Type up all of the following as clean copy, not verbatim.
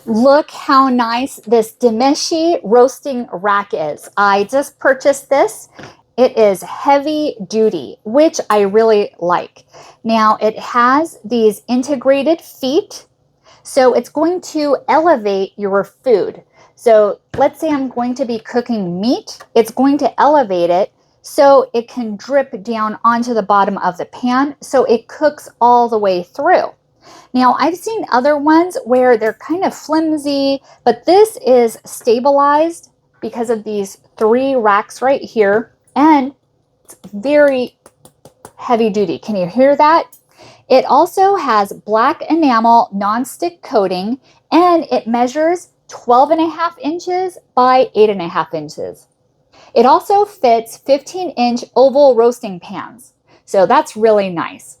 Look how nice this Dimeshi roasting rack is. I just purchased this. It is heavy duty, which I really like. Now it has these integrated feet, so it's going to elevate your food. So let's say I'm going to be cooking meat, it's going to elevate it so it can drip down onto the bottom of the pan so it cooks all the way through. Now, I've seen other ones where they're kind of flimsy, but this is stabilized because of these 3 racks right here, and it's very heavy duty. Can you hear that? It also has black enamel nonstick coating, and it measures 12.5 inches by 8.5 inches. It also fits 15-inch oval roasting pans, so that's really nice.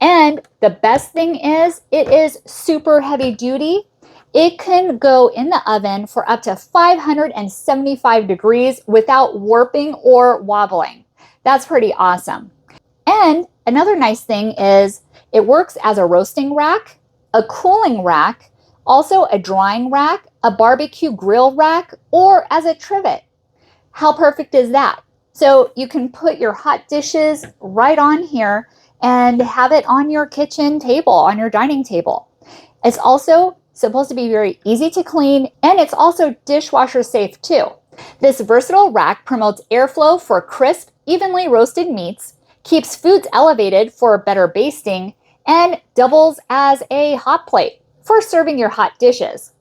And the best thing is, it is super heavy duty. It can go in the oven for up to 575 degrees without warping or wobbling. That's pretty awesome. And another nice thing is it works as a roasting rack, a cooling rack, also a drying rack, a barbecue grill rack, or as a trivet. How perfect is that? So you can put your hot dishes right on here and have it on your kitchen table, on your dining table. It's also supposed to be very easy to clean, and it's also dishwasher safe too. This versatile rack promotes airflow for crisp, evenly roasted meats, keeps foods elevated for better basting, and doubles as a hot plate for serving your hot dishes.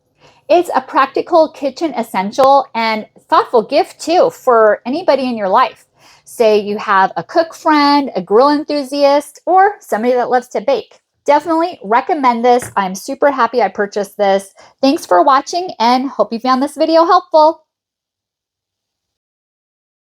It's a practical kitchen essential and thoughtful gift too for anybody in your life. Say you have a cook friend, a grill enthusiast, or somebody that loves to bake. Definitely recommend this. I'm super happy I purchased this. Thanks for watching and hope you found this video helpful.